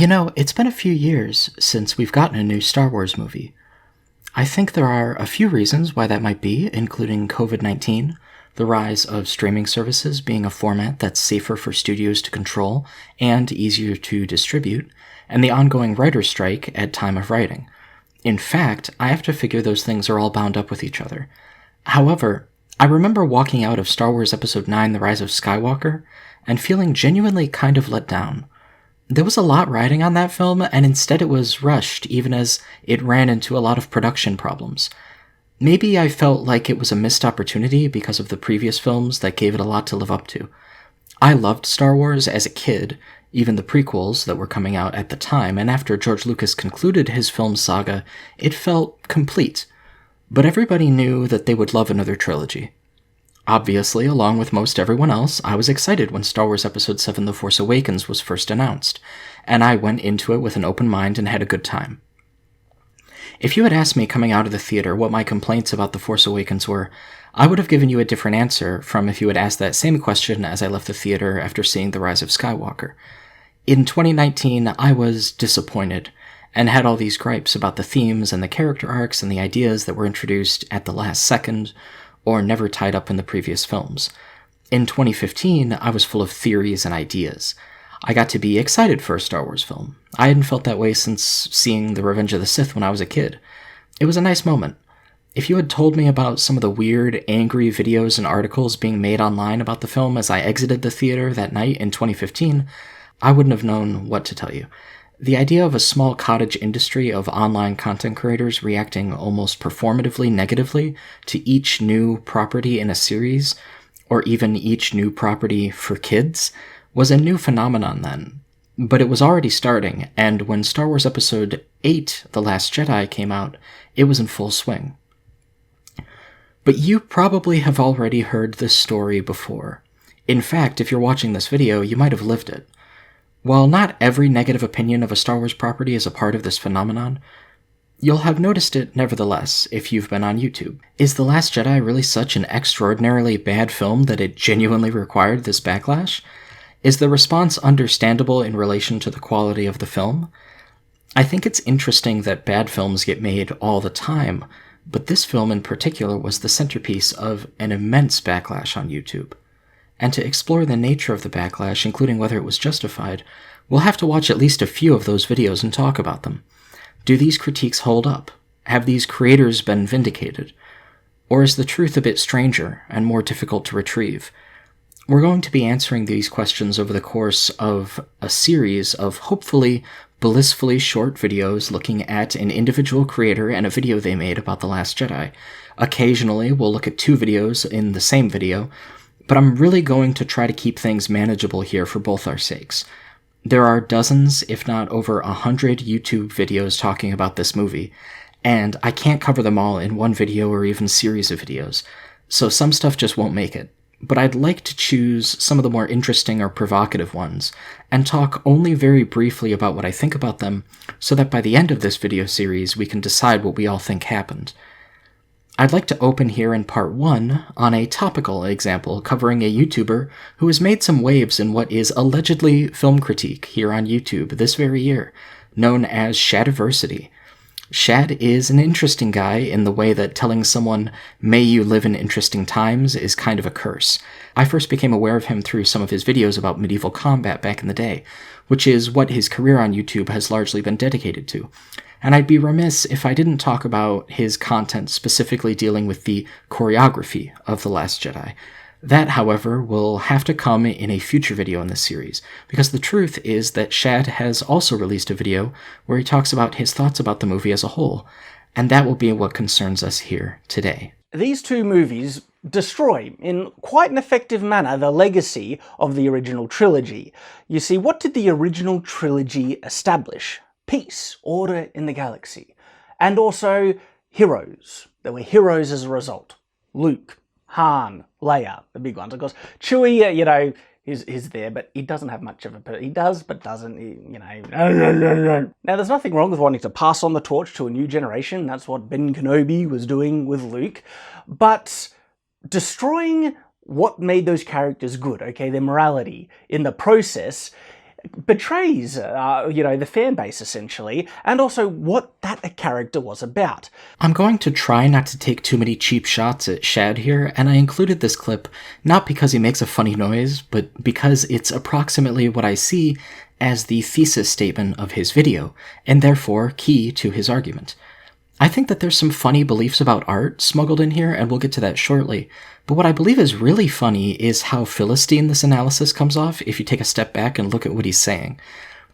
It's been a few years since we've gotten a new Star Wars movie. I think there are a few reasons why that might be, including COVID-19, the rise of streaming services being a format that's safer for studios to control and easier to distribute, and the ongoing writer's strike at time of writing. In fact, I have to figure those things are all bound up with each other. However, I remember walking out of Star Wars Episode 9, The Rise of Skywalker, and feeling genuinely kind of let down. There was a lot riding on that film, and instead it was rushed, even as it ran into a lot of production problems. Maybe I felt like it was a missed opportunity because of the previous films that gave it a lot to live up to. I loved Star Wars as a kid, even the prequels that were coming out at the time, and after George Lucas concluded his film saga, it felt complete. But everybody knew that they would love another trilogy. Obviously, along with most everyone else, I was excited when Star Wars Episode 7 The Force Awakens was first announced, and I went into it with an open mind and had a good time. If you had asked me coming out of the theater what my complaints about The Force Awakens were, I would have given you a different answer from if you had asked that same question as I left the theater after seeing The Rise of Skywalker. In 2019, I was disappointed, and had all these gripes about the themes and the character arcs and the ideas that were introduced at the last second, or never tied up in the previous films. In 2015, I was full of theories and ideas. I got to be excited for a Star Wars film. I hadn't felt that way since seeing The Revenge of the Sith when I was a kid. It was a nice moment. If you had told me about some of the weird, angry videos and articles being made online about the film as I exited the theater that night in 2015, I wouldn't have known what to tell you. The idea of a small cottage industry of online content creators reacting almost performatively negatively to each new property in a series, or even each new property for kids, was a new phenomenon then. But it was already starting, and when Star Wars Episode 8, The Last Jedi, came out, it was in full swing. But you probably have already heard this story before. In fact, if you're watching this video, you might have lived it. While not every negative opinion of a Star Wars property is a part of this phenomenon, you'll have noticed it nevertheless if you've been on YouTube. Is The Last Jedi really such an extraordinarily bad film that it genuinely required this backlash? Is the response understandable in relation to the quality of the film? I think it's interesting that bad films get made all the time, but this film in particular was the centerpiece of an immense backlash on YouTube. And to explore the nature of the backlash, including whether it was justified, we'll have to watch at least a few of those videos and talk about them. Do these critiques hold up? Have these creators been vindicated? Or is the truth a bit stranger and more difficult to retrieve? We're going to be answering these questions over the course of a series of hopefully blissfully short videos looking at an individual creator and a video they made about The Last Jedi. Occasionally, we'll look at two videos in the same video, but I'm really going to try to keep things manageable here for both our sakes. There are dozens, if not over 100 YouTube videos talking about this movie, and I can't cover them all in one video or even series of videos, so some stuff just won't make it. But I'd like to choose some of the more interesting or provocative ones, and talk only very briefly about what I think about them, so that by the end of this video series we can decide what we all think happened. I'd like to open here in part 1 on a topical example covering a YouTuber who has made some waves in what is allegedly film critique here on YouTube this very year, known as Shadiversity. Shad is an interesting guy in the way that telling someone, "May you live in interesting times," is kind of a curse. I first became aware of him through some of his videos about medieval combat back in the day, which is what his career on YouTube has largely been dedicated to. And I'd be remiss if I didn't talk about his content specifically dealing with the choreography of The Last Jedi. That, however, will have to come in a future video in this series, because the truth is that Shad has also released a video where he talks about his thoughts about the movie as a whole, and that will be what concerns us here today. These two movies destroy, in quite an effective manner, the legacy of the original trilogy. You see, what did the original trilogy establish? Peace, order in the galaxy, and also heroes. There were heroes as a result. Luke, Han, Leia, the big ones. Of course, Chewie, is there, but he doesn't have much of a... He does, but doesn't, Now, there's nothing wrong with wanting to pass on the torch to a new generation. That's what Ben Kenobi was doing with Luke. But destroying what made those characters good, okay, their morality, in the process, betrays, the fan base essentially, and also what that character was about. I'm going to try not to take too many cheap shots at Shad here, and I included this clip not because he makes a funny noise, but because it's approximately what I see as the thesis statement of his video, and therefore key to his argument. I think that there's some funny beliefs about art smuggled in here, and we'll get to that shortly. But what I believe is really funny is how Philistine this analysis comes off if you take a step back and look at what he's saying.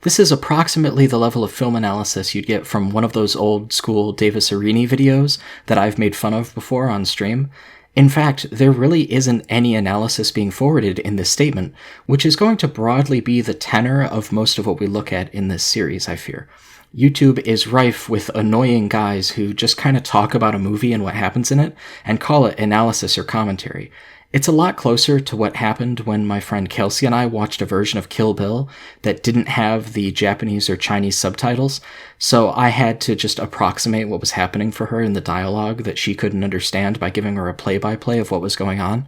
This is approximately the level of film analysis you'd get from one of those old school Davis Arini videos that I've made fun of before on stream. In fact, there really isn't any analysis being forwarded in this statement, which is going to broadly be the tenor of most of what we look at in this series, I fear. YouTube is rife with annoying guys who just kind of talk about a movie and what happens in it, and call it analysis or commentary. It's a lot closer to what happened when my friend Kelsey and I watched a version of Kill Bill that didn't have the Japanese or Chinese subtitles, so I had to just approximate what was happening for her in the dialogue that she couldn't understand by giving her a play-by-play of what was going on.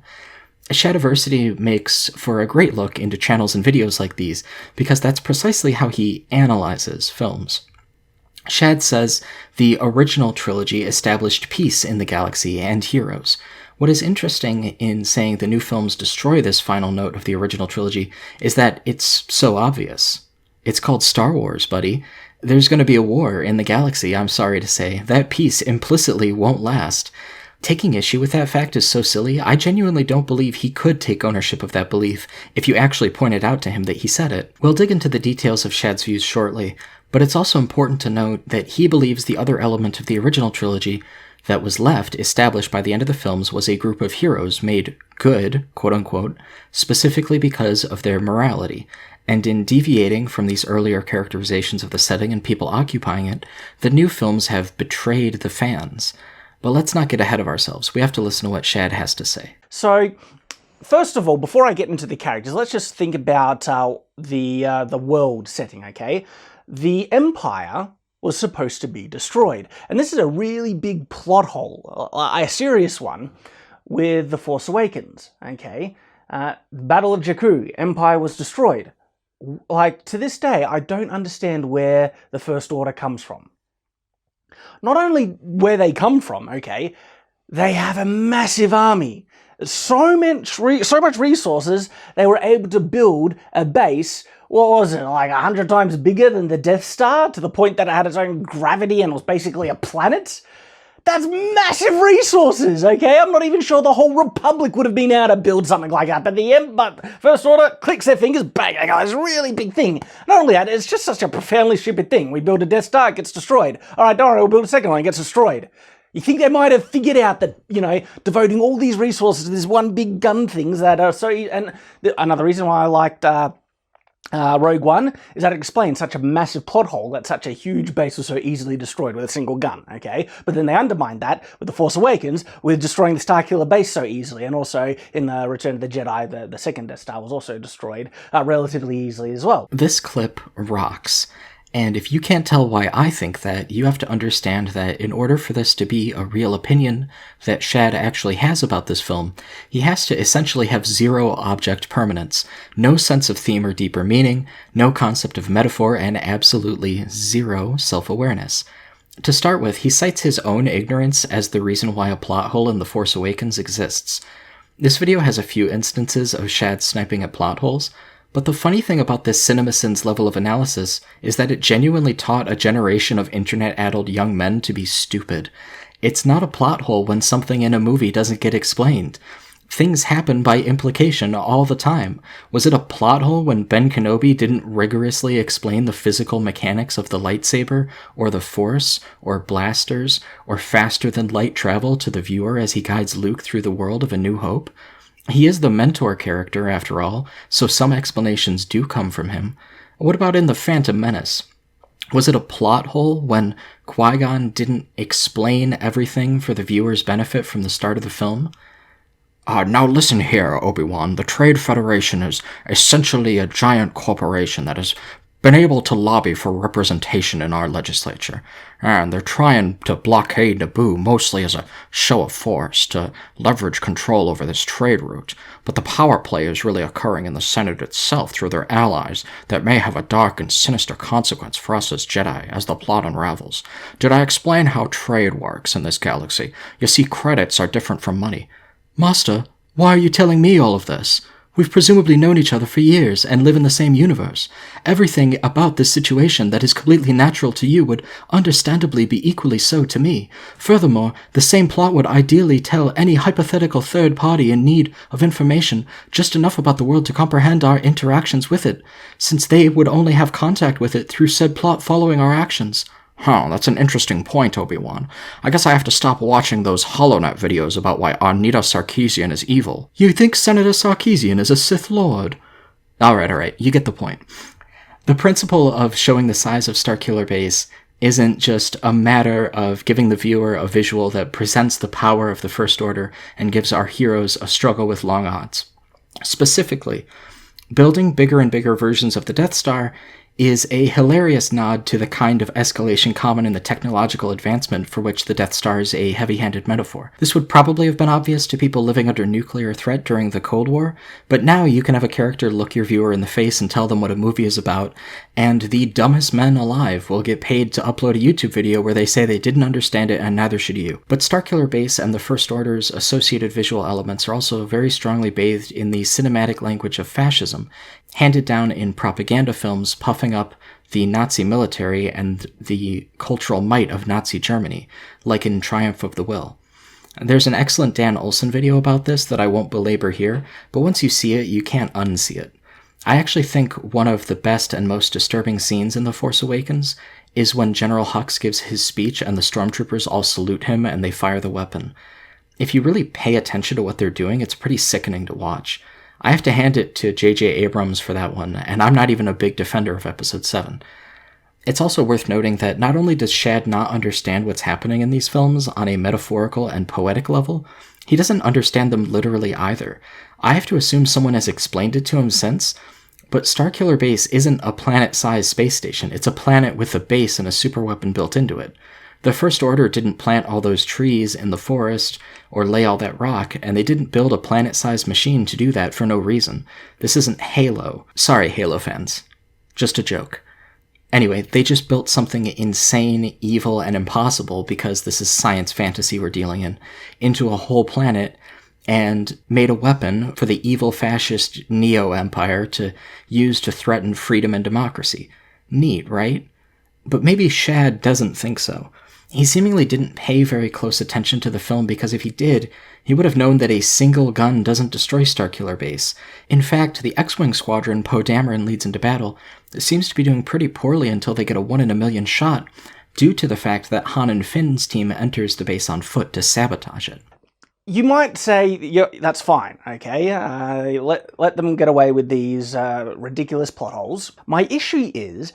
Shadiversity makes for a great look into channels and videos like these, because that's precisely how he analyzes films. Shad says the original trilogy established peace in the galaxy and heroes. What is interesting in saying the new films destroy this final note of the original trilogy is that it's so obvious. It's called Star Wars, buddy. There's going to be a war in the galaxy, I'm sorry to say. That peace implicitly won't last. Taking issue with that fact is so silly, I genuinely don't believe he could take ownership of that belief if you actually pointed out to him that he said it. We'll dig into the details of Shad's views shortly, but it's also important to note that he believes the other element of the original trilogy that was left established by the end of the films was a group of heroes made good, quote-unquote, specifically because of their morality, and in deviating from these earlier characterizations of the setting and people occupying it, the new films have betrayed the fans. But let's not get ahead of ourselves. We have to listen to what Shad has to say. So, first of all, before I get into the characters, let's just think about the world setting, okay? The Empire was supposed to be destroyed. And this is a really big plot hole, a serious one, with The Force Awakens, okay? Battle of Jakku, Empire was destroyed. Like, to this day, I don't understand where the First Order comes from. Not only where they come from, okay, they have a massive army. So much resources, they were able to build a base, what was it, like 100 times bigger than the Death Star, to the point that it had its own gravity and was basically a planet? That's massive resources, okay? I'm not even sure the whole Republic would have been able to build something like that, but First Order clicks their fingers, bang, they got this really big thing. Not only that, it's just such a profoundly stupid thing. We build a Death Star, it gets destroyed. Alright, don't worry, we'll build a second one, it gets destroyed. You think they might have figured out that, devoting all these resources to this one big gun things that are so... And another reason why I liked Rogue One is that it explains such a massive plot hole that such a huge base was so easily destroyed with a single gun, okay? But then they undermined that with The Force Awakens with destroying the Starkiller base so easily, and also in the Return of the Jedi, the second Death Star was also destroyed relatively easily as well. This clip rocks. And if you can't tell why I think that, you have to understand that in order for this to be a real opinion that Shad actually has about this film, he has to essentially have zero object permanence, no sense of theme or deeper meaning, no concept of metaphor, and absolutely zero self-awareness. To start with, he cites his own ignorance as the reason why a plot hole in The Force Awakens exists. This video has a few instances of Shad sniping at plot holes, but the funny thing about this CinemaSins level of analysis is that it genuinely taught a generation of internet-addled young men to be stupid. It's not a plot hole when something in a movie doesn't get explained. Things happen by implication all the time. Was it a plot hole when Ben Kenobi didn't rigorously explain the physical mechanics of the lightsaber, or the Force, or blasters, or faster-than-light travel to the viewer as he guides Luke through the world of A New Hope? He is the mentor character, after all, so some explanations do come from him. What about in The Phantom Menace? Was it a plot hole when Qui-Gon didn't explain everything for the viewer's benefit from the start of the film? Now listen here, Obi-Wan. The Trade Federation is essentially a giant corporation that is been able to lobby for representation in our legislature, and they're trying to blockade Naboo mostly as a show of force to leverage control over this trade route, but the power play is really occurring in the Senate itself through their allies that may have a dark and sinister consequence for us as Jedi as the plot unravels. Did I explain how trade works in this galaxy? You see, credits are different from money. Master, why are you telling me all of this? We've presumably known each other for years and live in the same universe. Everything about this situation that is completely natural to you would understandably be equally so to me. Furthermore, the same plot would ideally tell any hypothetical third party in need of information just enough about the world to comprehend our interactions with it, since they would only have contact with it through said plot following our actions. Huh, that's an interesting point, Obi-Wan. I guess I have to stop watching those HoloNet videos about why Arnita Sarkeesian is evil. You think Senator Sarkeesian is a Sith Lord? Alright, you get the point. The principle of showing the size of Starkiller Base isn't just a matter of giving the viewer a visual that presents the power of the First Order and gives our heroes a struggle with long odds. Specifically, building bigger and bigger versions of the Death Star is a hilarious nod to the kind of escalation common in the technological advancement for which the Death Star is a heavy-handed metaphor. This would probably have been obvious to people living under nuclear threat during the Cold War, but now you can have a character look your viewer in the face and tell them what a movie is about, and the dumbest men alive will get paid to upload a YouTube video where they say they didn't understand it and neither should you. But Starkiller Base and the First Order's associated visual elements are also very strongly bathed in the cinematic language of fascism, handed down in propaganda films puffing up the Nazi military and the cultural might of Nazi Germany, like in Triumph of the Will. There's an excellent Dan Olsen video about this that I won't belabor here, but once you see it, you can't unsee it. I actually think one of the best and most disturbing scenes in The Force Awakens is when General Hux gives his speech and the stormtroopers all salute him and they fire the weapon. If you really pay attention to what they're doing, it's pretty sickening to watch. I have to hand it to J.J. Abrams for that one, and I'm not even a big defender of Episode 7. It's also worth noting that not only does Shad not understand what's happening in these films on a metaphorical and poetic level, he doesn't understand them literally either. I have to assume someone has explained it to him since, but Starkiller Base isn't a planet-sized space station, it's a planet with a base and a superweapon built into it. The First Order didn't plant all those trees in the forest or lay all that rock, and they didn't build a planet-sized machine to do that for no reason. This isn't Halo. Sorry, Halo fans. Just a joke. Anyway, they just built something insane, evil, and impossible, because this is science fantasy we're dealing in, into a whole planet, and made a weapon for the evil fascist Neo-Empire to use to threaten freedom and democracy. Neat, right? But maybe Shad doesn't think so. He seemingly didn't pay very close attention to the film because if he did, he would have known that a single gun doesn't destroy Starkiller Base. In fact, the X-Wing squadron Poe Dameron leads into battle seems to be doing pretty poorly until they get a 1 in a million shot, due to the fact that Han and Finn's team enters the base on foot to sabotage it. You might say, yeah, that's fine, okay? Let them get away with these ridiculous plot holes. My issue is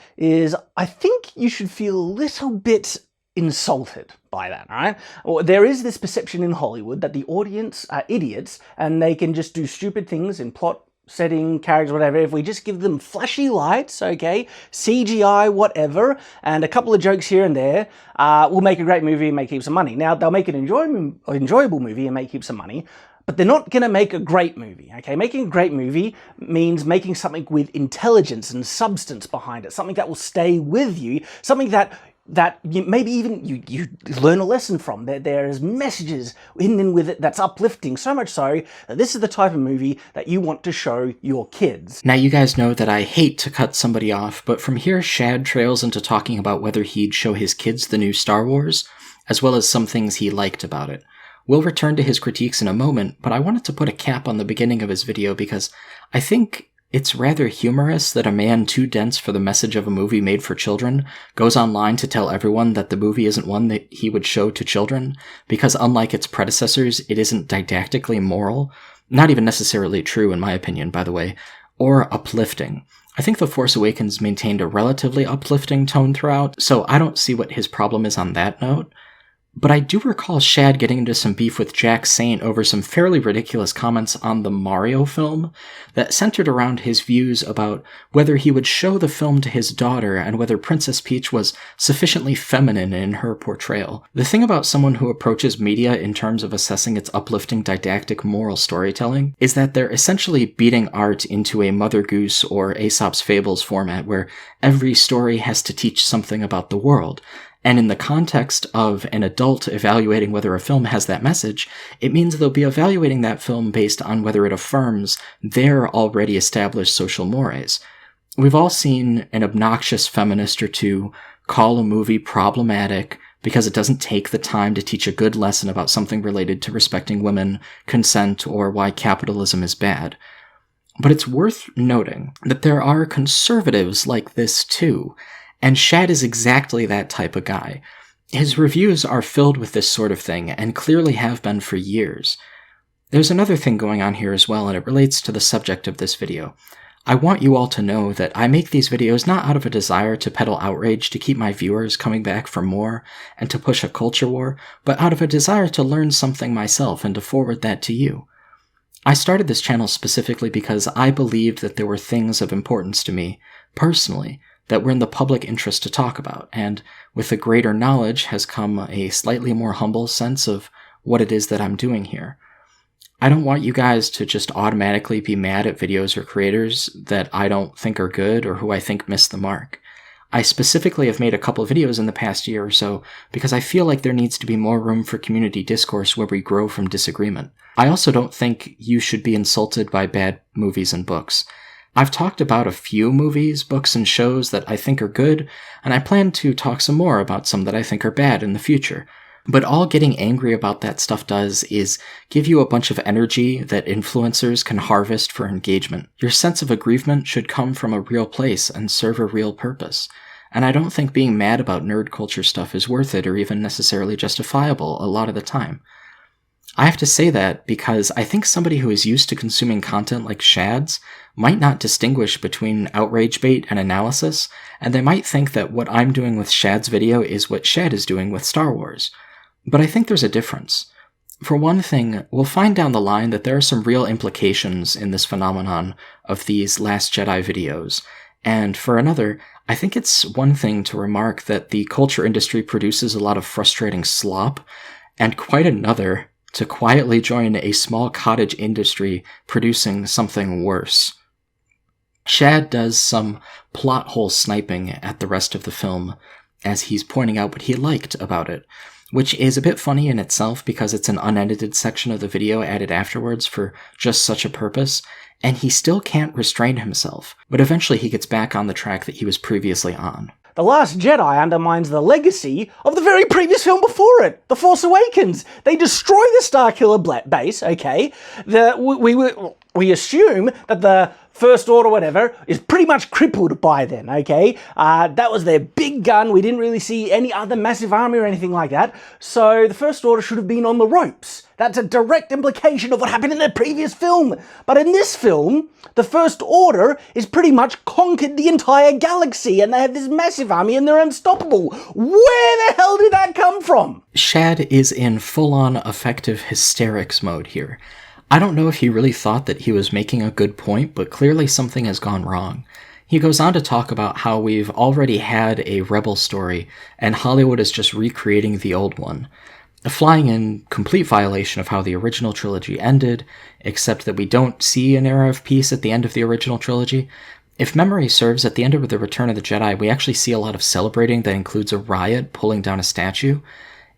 I think you should feel a little bit insulted by that, right? Or there is this perception in Hollywood that the audience are idiots and they can just do stupid things in plot, setting, characters, whatever. If we just give them flashy lights, okay, CGI, whatever, and a couple of jokes here and there, we'll make a great movie and make heaps of money. Now, they'll make an enjoyable movie and make heaps of money, but they're not going to make a great movie, okay? Making a great movie means making something with intelligence and substance behind it, something that will stay with you, something that maybe even you learn a lesson from. There's messages in with it that's uplifting, so much so that this is the type of movie that you want to show your kids. Now you guys know that I hate to cut somebody off, but from here Shad trails into talking about whether he'd show his kids the new Star Wars, as well as some things he liked about it. We'll return to his critiques in a moment, but I wanted to put a cap on the beginning of his video because I think it's rather humorous that a man too dense for the message of a movie made for children goes online to tell everyone that the movie isn't one that he would show to children, because unlike its predecessors, it isn't didactically moral, not even necessarily true in my opinion, by the way, or uplifting. I think The Force Awakens maintained a relatively uplifting tone throughout, so I don't see what his problem is on that note. But I do recall Shad getting into some beef with Jack Saint over some fairly ridiculous comments on the Mario film that centered around his views about whether he would show the film to his daughter and whether Princess Peach was sufficiently feminine in her portrayal. The thing about someone who approaches media in terms of assessing its uplifting didactic moral storytelling is that they're essentially beating art into a Mother Goose or Aesop's Fables format where every story has to teach something about the world. And in the context of an adult evaluating whether a film has that message, it means they'll be evaluating that film based on whether it affirms their already established social mores. We've all seen an obnoxious feminist or two call a movie problematic because it doesn't take the time to teach a good lesson about something related to respecting women, consent, or why capitalism is bad. But it's worth noting that there are conservatives like this too, and Shad is exactly that type of guy. His reviews are filled with this sort of thing, and clearly have been for years. There's another thing going on here as well, and it relates to the subject of this video. I want you all to know that I make these videos not out of a desire to peddle outrage to keep my viewers coming back for more and to push a culture war, but out of a desire to learn something myself and to forward that to you. I started this channel specifically because I believed that there were things of importance to me, personally, that were in the public interest to talk about, and with the greater knowledge has come a slightly more humble sense of what it is that I'm doing here. I don't want you guys to just automatically be mad at videos or creators that I don't think are good or who I think miss the mark. I specifically have made a couple of videos in the past year or so because I feel like there needs to be more room for community discourse where we grow from disagreement. I also don't think you should be insulted by bad movies and books. I've talked about a few movies, books, and shows that I think are good, and I plan to talk some more about some that I think are bad in the future. But all getting angry about that stuff does is give you a bunch of energy that influencers can harvest for engagement. Your sense of aggrievement should come from a real place and serve a real purpose. And I don't think being mad about nerd culture stuff is worth it or even necessarily justifiable a lot of the time. I have to say that because I think somebody who is used to consuming content like Shad's might not distinguish between outrage bait and analysis, and they might think that what I'm doing with Shad's video is what Shad is doing with Star Wars. But I think there's a difference. For one thing, we'll find down the line that there are some real implications in this phenomenon of these Last Jedi videos, and for another, I think it's one thing to remark that the culture industry produces a lot of frustrating slop, and quite another to quietly join a small cottage industry producing something worse. Shad does some plot hole sniping at the rest of the film, as he's pointing out what he liked about it, which is a bit funny in itself because it's an unedited section of the video added afterwards for just such a purpose, and he still can't restrain himself, but eventually he gets back on the track that he was previously on. The Last Jedi undermines the legacy of the very previous film before it, The Force Awakens. They destroy the Starkiller base, okay? We assume that the First Order, whatever, is pretty much crippled by then, okay? That was their big gun. We didn't really see any other massive army or anything like that. So the First Order should have been on the ropes. That's a direct implication of what happened in the previous film. But in this film, the First Order is pretty much conquered the entire galaxy and they have this massive army and they're unstoppable. Where the hell did that come from? Shad is in full-on affective hysterics mode here. I don't know if he really thought that he was making a good point, but clearly something has gone wrong. He goes on to talk about how we've already had a Rebel story, and Hollywood is just recreating the old one, flying in complete violation of how the original trilogy ended, except that we don't see an era of peace at the end of the original trilogy. If memory serves, at the end of The Return of the Jedi, we actually see a lot of celebrating that includes a riot pulling down a statue.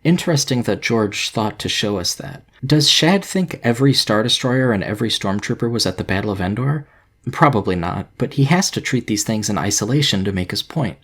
Interesting that George thought to show us that. Does Shad think every Star Destroyer and every Stormtrooper was at the Battle of Endor? Probably not, but he has to treat these things in isolation to make his point.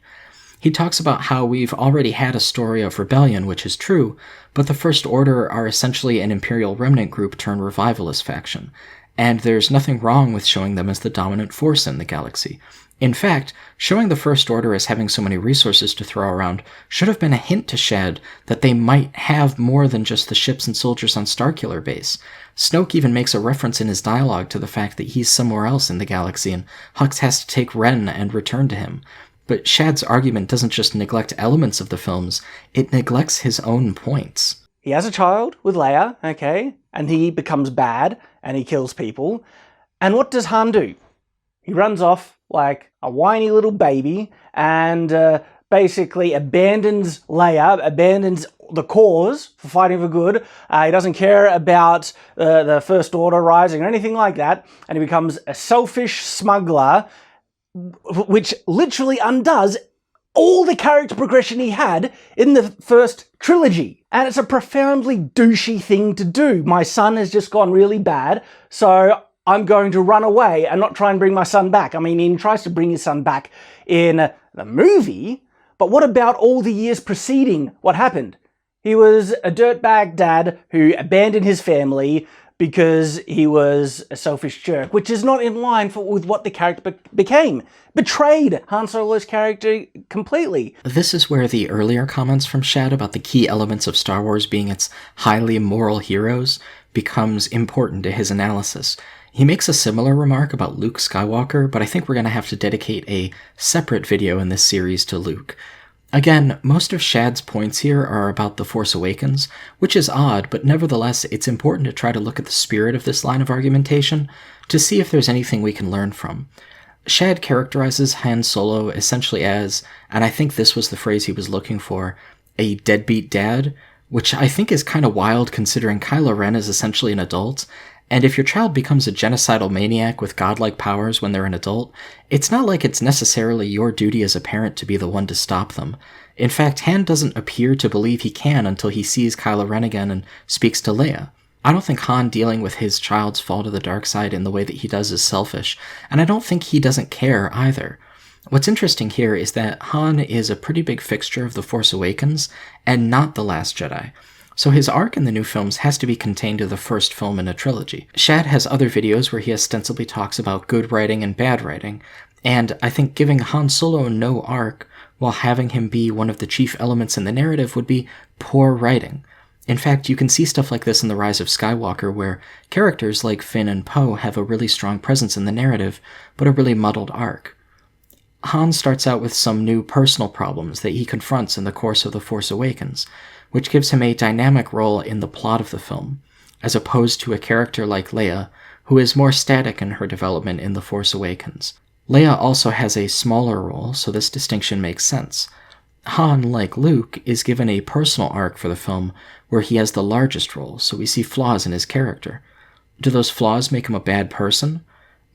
He talks about how we've already had a story of rebellion, which is true, but the First Order are essentially an Imperial remnant group turned revivalist faction, and there's nothing wrong with showing them as the dominant force in the galaxy. In fact, showing the First Order as having so many resources to throw around should have been a hint to Shad that they might have more than just the ships and soldiers on Starkiller Base. Snoke even makes a reference in his dialogue to the fact that he's somewhere else in the galaxy and Hux has to take Ren and return to him. But Shad's argument doesn't just neglect elements of the films, it neglects his own points. He has a child with Leia, okay, and he becomes bad, and he kills people. And what does Han do? He runs off like a whiny little baby, and basically abandons Leia, abandons the cause for fighting for good. He doesn't care about the First Order rising or anything like that, and he becomes a selfish smuggler, which literally undoes all the character progression he had in the first trilogy. And it's a profoundly douchey thing to do. My son has just gone really bad, so I'm going to run away and not try and bring my son back. I mean, he tries to bring his son back in the movie, but what about all the years preceding what happened? He was a dirtbag dad who abandoned his family because he was a selfish jerk, which is not in line with what the character became. Betrayed Han Solo's character completely. This is where the earlier comments from Shad about the key elements of Star Wars being its highly moral heroes becomes important to his analysis. He makes a similar remark about Luke Skywalker, but I think we're going to have to dedicate a separate video in this series to Luke. Again, most of Shad's points here are about The Force Awakens, which is odd, but nevertheless it's important to try to look at the spirit of this line of argumentation to see if there's anything we can learn from. Shad characterizes Han Solo essentially as, and I think this was the phrase he was looking for, a deadbeat dad, which I think is kind of wild considering Kylo Ren is essentially an adult, and if your child becomes a genocidal maniac with godlike powers when they're an adult, it's not like it's necessarily your duty as a parent to be the one to stop them. In fact, Han doesn't appear to believe he can until he sees Kylo Ren again and speaks to Leia. I don't think Han dealing with his child's fall to the dark side in the way that he does is selfish, and I don't think he doesn't care either. What's interesting here is that Han is a pretty big fixture of The Force Awakens, and not The Last Jedi. So his arc in the new films has to be contained to the first film in a trilogy. Shad has other videos where he ostensibly talks about good writing and bad writing, and I think giving Han Solo no arc while having him be one of the chief elements in the narrative would be poor writing. In fact, you can see stuff like this in The Rise of Skywalker, where characters like Finn and Poe have a really strong presence in the narrative, but a really muddled arc. Han starts out with some new personal problems that he confronts in the course of The Force Awakens, which gives him a dynamic role in the plot of the film, as opposed to a character like Leia, who is more static in her development in The Force Awakens. Leia also has a smaller role, so this distinction makes sense. Han, like Luke, is given a personal arc for the film where he has the largest role, so we see flaws in his character. Do those flaws make him a bad person?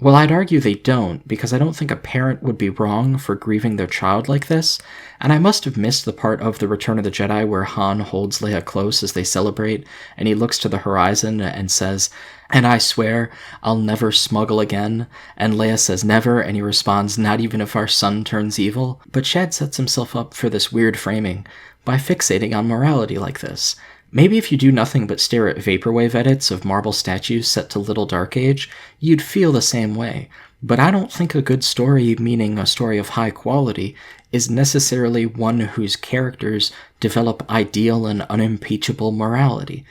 Well, I'd argue they don't, because I don't think a parent would be wrong for grieving their child like this, and I must have missed the part of The Return of the Jedi where Han holds Leia close as they celebrate, and he looks to the horizon and says, "And I swear, I'll never smuggle again," and Leia says never, and he responds, "Not even if our son turns evil." But Shad sets himself up for this weird framing by fixating on morality like this. Maybe if you do nothing but stare at vaporwave edits of marble statues set to Little Dark Age, you'd feel the same way. But I don't think a good story, meaning a story of high quality, is necessarily one whose characters develop ideal and unimpeachable morality.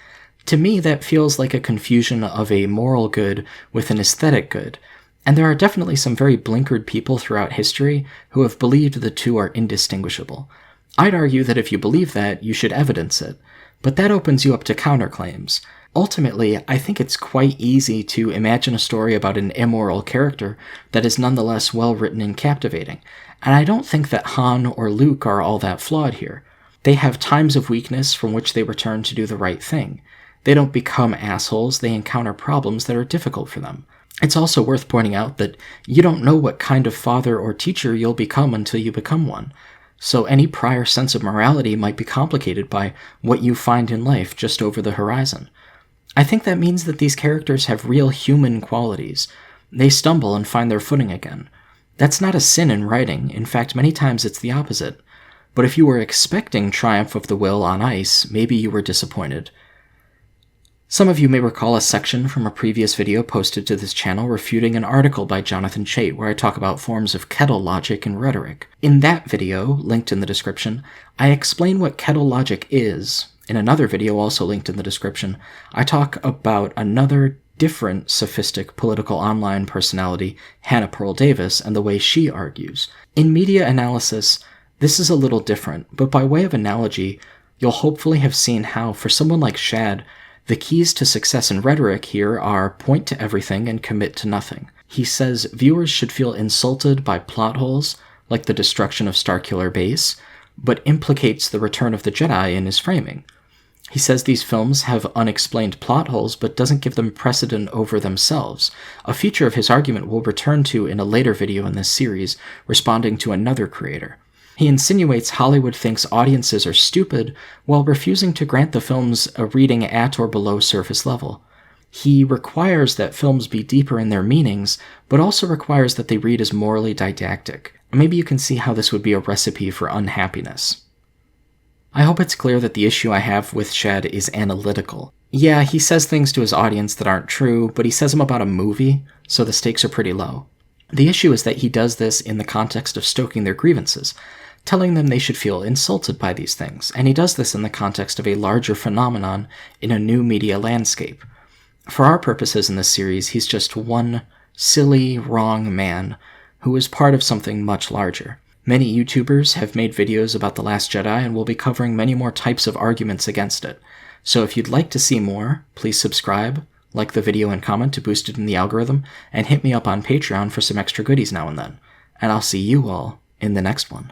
To me, that feels like a confusion of a moral good with an aesthetic good. And there are definitely some very blinkered people throughout history who have believed the two are indistinguishable. I'd argue that if you believe that, you should evidence it. But that opens you up to counterclaims. Ultimately, I think it's quite easy to imagine a story about an immoral character that is nonetheless well written and captivating, and I don't think that Han or Luke are all that flawed here. They have times of weakness from which they return to do the right thing. They don't become assholes, they encounter problems that are difficult for them. It's also worth pointing out that you don't know what kind of father or teacher you'll become until you become one. So any prior sense of morality might be complicated by what you find in life just over the horizon. I think that means that these characters have real human qualities. They stumble and find their footing again. That's not a sin in writing. In fact, many times it's the opposite. But if you were expecting triumph of the will on ice, maybe you were disappointed. Some of you may recall a section from a previous video posted to this channel refuting an article by Jonathan Chait where I talk about forms of kettle logic and rhetoric. In that video, linked in the description, I explain what kettle logic is. In another video, also linked in the description, I talk about another different sophistic political online personality, Hannah Pearl Davis, and the way she argues. In media analysis, this is a little different, but by way of analogy, you'll hopefully have seen how, for someone like Shad, the keys to success in rhetoric here are point to everything and commit to nothing. He says viewers should feel insulted by plot holes, like the destruction of Starkiller Base, but implicates the return of the Jedi in his framing. He says these films have unexplained plot holes, but doesn't give them precedent over themselves, a feature of his argument we'll return to in a later video in this series, responding to another creator. He insinuates Hollywood thinks audiences are stupid, while refusing to grant the films a reading at or below surface level. He requires that films be deeper in their meanings, but also requires that they read as morally didactic. Maybe you can see how this would be a recipe for unhappiness. I hope it's clear that the issue I have with Shad is analytical. Yeah, he says things to his audience that aren't true, but he says them about a movie, so the stakes are pretty low. The issue is that he does this in the context of stoking their grievances, telling them they should feel insulted by these things, and he does this in the context of a larger phenomenon in a new media landscape. For our purposes in this series, he's just one silly, wrong man who is part of something much larger. Many YouTubers have made videos about The Last Jedi, and we'll be covering many more types of arguments against it. So if you'd like to see more, please subscribe, like the video and comment to boost it in the algorithm, and hit me up on Patreon for some extra goodies now and then. And I'll see you all in the next one.